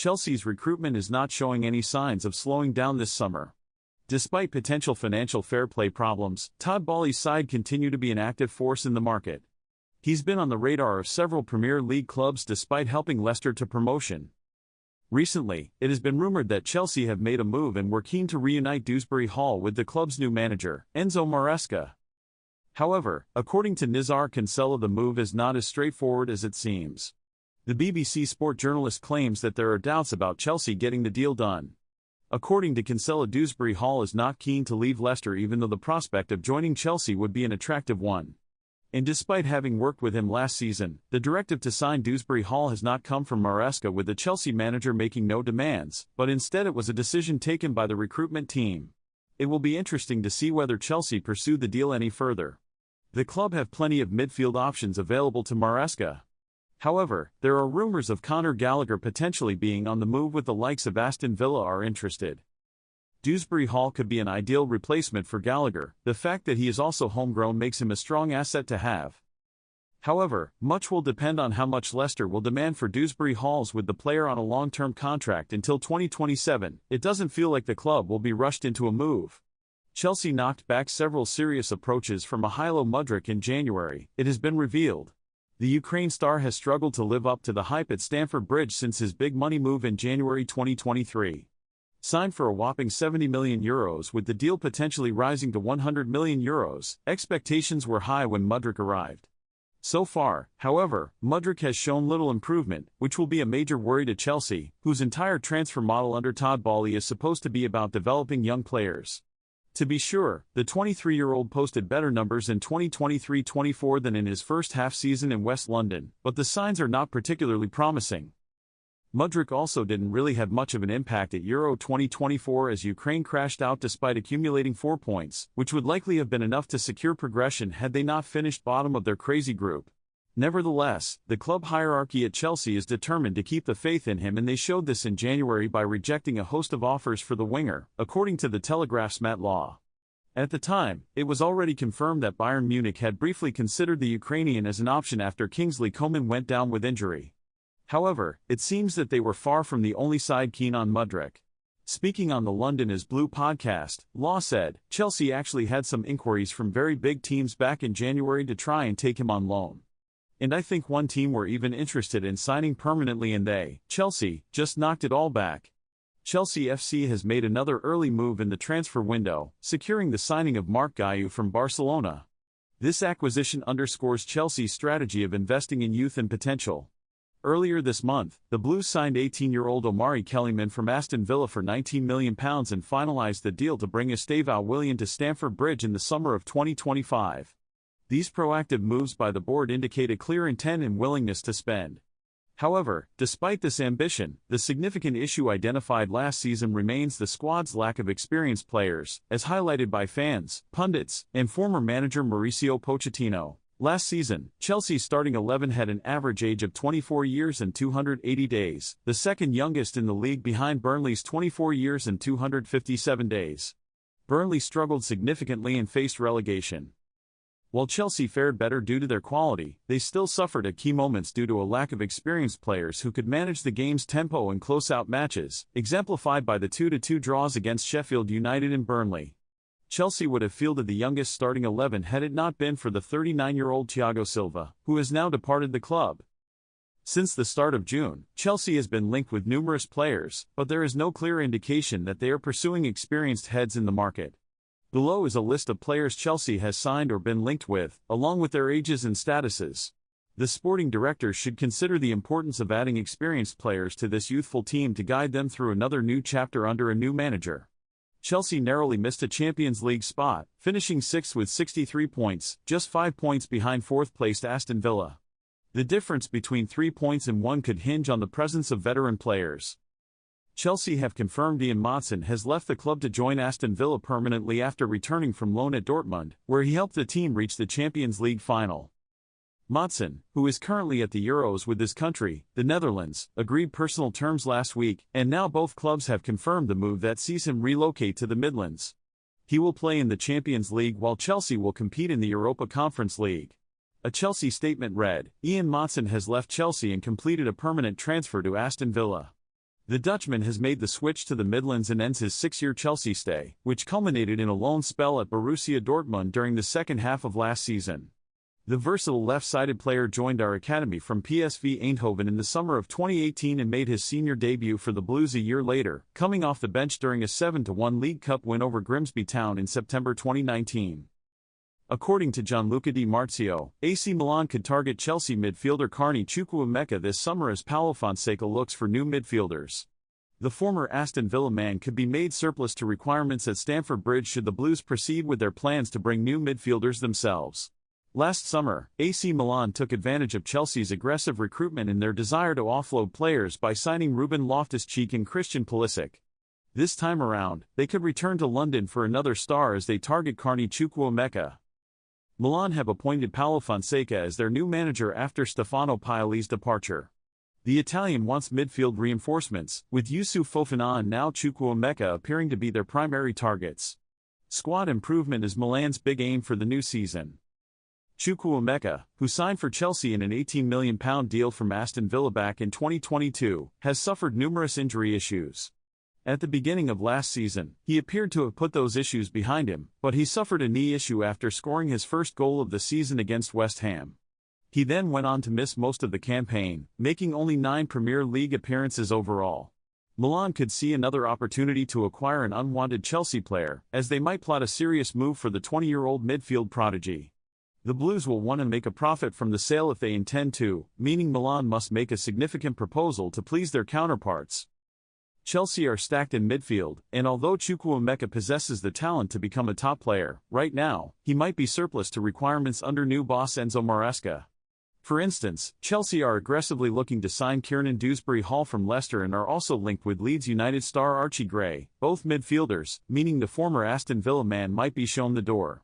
Chelsea's recruitment is not showing any signs of slowing down this summer. Despite potential financial fair play problems, Todd Boehly's side continue to be an active force in the market. He's been on the radar of several Premier League clubs despite helping Leicester to promotion. Recently, it has been rumored that Chelsea have made a move and were keen to reunite Dewsbury-Hall with the club's new manager, Enzo Maresca. However, according to Nizar Kinsella, the move is not as straightforward as it seems. The BBC Sport journalist claims that there are doubts about Chelsea getting the deal done. According to Kinsella, Dewsbury-Hall is not keen to leave Leicester even though the prospect of joining Chelsea would be an attractive one. And despite having worked with him last season, the directive to sign Dewsbury-Hall has not come from Maresca, with the Chelsea manager making no demands, but instead it was a decision taken by the recruitment team. It will be interesting to see whether Chelsea pursue the deal any further. The club have plenty of midfield options available to Maresca. However, there are rumors of Conor Gallagher potentially being on the move, with the likes of Aston Villa are interested. Dewsbury-Hall could be an ideal replacement for Gallagher. The fact that he is also homegrown makes him a strong asset to have. However, much will depend on how much Leicester will demand for Dewsbury-Hall's, with the player on a long-term contract until 2027. It doesn't feel like the club will be rushed into a move. Chelsea knocked back several serious approaches from Mihajlo Mudryk in January, it has been revealed. The Ukraine star has struggled to live up to the hype at Stamford Bridge since his big money move in January 2023. Signed for a whopping €70 million, with the deal potentially rising to €100 million, expectations were high when Mudryk arrived. So far, however, Mudryk has shown little improvement, which will be a major worry to Chelsea, whose entire transfer model under Todd Boehly is supposed to be about developing young players. To be sure, the 23-year-old posted better numbers in 2023-24 than in his first half season in West London, but the signs are not particularly promising. Mudryk also didn't really have much of an impact at Euro 2024 as Ukraine crashed out despite accumulating 4 points, which would likely have been enough to secure progression had they not finished bottom of their crazy group. Nevertheless, the club hierarchy at Chelsea is determined to keep the faith in him, and they showed this in January by rejecting a host of offers for the winger, according to the Telegraph's Matt Law. At the time, it was already confirmed that Bayern Munich had briefly considered the Ukrainian as an option after Kingsley Coman went down with injury. However, it seems that they were far from the only side keen on Mudryk. Speaking on the London is Blue podcast, Law said, Chelsea actually had some inquiries from very big teams back in January to try and take him on loan. And I think one team were even interested in signing permanently, and they, Chelsea, just knocked it all back. Chelsea FC has made another early move in the transfer window, securing the signing of Marc Guiu from Barcelona. This acquisition underscores Chelsea's strategy of investing in youth and potential. Earlier this month, the Blues signed 18-year-old Omari Kellyman from Aston Villa for £19 million and finalised the deal to bring Estevão Willian to Stamford Bridge in the summer of 2025. These proactive moves by the board indicate a clear intent and willingness to spend. However, despite this ambition, the significant issue identified last season remains the squad's lack of experienced players, as highlighted by fans, pundits, and former manager Mauricio Pochettino. Last season, Chelsea's starting 11 had an average age of 24 years and 280 days, the second youngest in the league behind Burnley's 24 years and 257 days. Burnley struggled significantly and faced relegation. While Chelsea fared better due to their quality, they still suffered at key moments due to a lack of experienced players who could manage the game's tempo and close-out matches, exemplified by the 2-2 draws against Sheffield United and Burnley. Chelsea would have fielded the youngest starting 11 had it not been for the 39-year-old Thiago Silva, who has now departed the club. Since the start of June, Chelsea has been linked with numerous players, but there is no clear indication that they are pursuing experienced heads in the market. Below is a list of players Chelsea has signed or been linked with, along with their ages and statuses. The sporting directors should consider the importance of adding experienced players to this youthful team to guide them through another new chapter under a new manager. Chelsea narrowly missed a Champions League spot, finishing 6th with 63 points, just 5 points behind 4th-placed Aston Villa. The difference between 3 points and 1 could hinge on the presence of veteran players. Chelsea have confirmed Ian Maatsen has left the club to join Aston Villa permanently after returning from loan at Dortmund, where he helped the team reach the Champions League final. Maatsen, who is currently at the Euros with his country, the Netherlands, agreed personal terms last week, and now both clubs have confirmed the move that sees him relocate to the Midlands. He will play in the Champions League while Chelsea will compete in the Europa Conference League. A Chelsea statement read, Ian Maatsen has left Chelsea and completed a permanent transfer to Aston Villa. The Dutchman has made the switch to the Midlands and ends his 6-year Chelsea stay, which culminated in a loan spell at Borussia Dortmund during the second half of last season. The versatile left-sided player joined our academy from PSV Eindhoven in the summer of 2018 and made his senior debut for the Blues a year later, coming off the bench during a 7-1 League Cup win over Grimsby Town in September 2019. According to Gianluca Di Marzio, AC Milan could target Chelsea midfielder Carney Chukwuemeka this summer as Paulo Fonseca looks for new midfielders. The former Aston Villa man could be made surplus to requirements at Stamford Bridge should the Blues proceed with their plans to bring new midfielders themselves. Last summer, AC Milan took advantage of Chelsea's aggressive recruitment in their desire to offload players by signing Ruben Loftus-Cheek and Christian Pulisic. This time around, they could return to London for another star as they target Carney Chukwuemeka. Milan have appointed Paulo Fonseca as their new manager after Stefano Pioli's departure. The Italian wants midfield reinforcements, with Youssouf Fofana and now Chukwuemeka appearing to be their primary targets. Squad improvement is Milan's big aim for the new season. Chukwuemeka, who signed for Chelsea in an £18 million deal from Aston Villa back in 2022, has suffered numerous injury issues. At the beginning of last season, he appeared to have put those issues behind him, but he suffered a knee issue after scoring his first goal of the season against West Ham. He then went on to miss most of the campaign, making only 9 Premier League appearances overall. Milan could see another opportunity to acquire an unwanted Chelsea player, as they might plot a serious move for the 20-year-old midfield prodigy. The Blues will want to make a profit from the sale if they intend to, meaning Milan must make a significant proposal to please their counterparts. Chelsea are stacked in midfield, and although Chukwuemeka possesses the talent to become a top player, right now, he might be surplus to requirements under new boss Enzo Maresca. For instance, Chelsea are aggressively looking to sign Kiernan Dewsbury-Hall from Leicester and are also linked with Leeds United star Archie Gray, both midfielders, meaning the former Aston Villa man might be shown the door.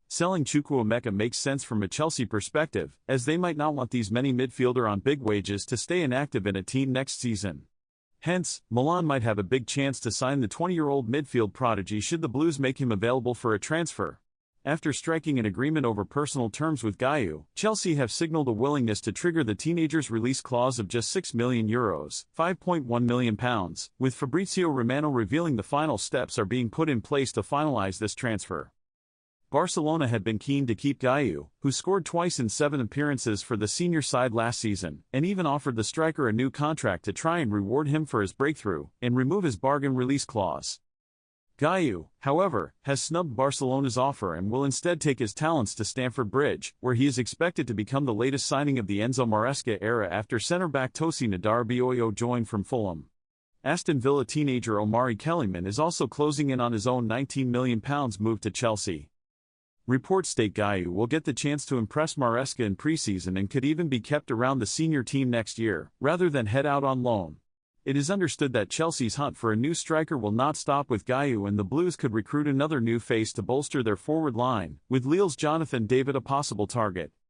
Selling Chukwuemeka makes sense from a Chelsea perspective, as they might not want these many midfielder on big wages to stay inactive in a team next season. Hence, Milan might have a big chance to sign the 20-year-old midfield prodigy should the Blues make him available for a transfer. After striking an agreement over personal terms with Gayu, Chelsea have signaled a willingness to trigger the teenager's release clause of just €6 million, £5.1 million, with Fabrizio Romano revealing the final steps are being put in place to finalize this transfer. Barcelona had been keen to keep Gayu, who scored twice in 7 appearances for the senior side last season, and even offered the striker a new contract to try and reward him for his breakthrough and remove his bargain release clause. Gayu, however, has snubbed Barcelona's offer and will instead take his talents to Stamford Bridge, where he is expected to become the latest signing of the Enzo Maresca era after centre-back Tosin Adarabioyo joined from Fulham. Aston Villa teenager Omari Kellyman is also closing in on his own £19 million move to Chelsea. Reports state Gayu will get the chance to impress Maresca in preseason and could even be kept around the senior team next year, rather than head out on loan. It is understood that Chelsea's hunt for a new striker will not stop with Gayu, and the Blues could recruit another new face to bolster their forward line, with Lille's Jonathan David a possible target.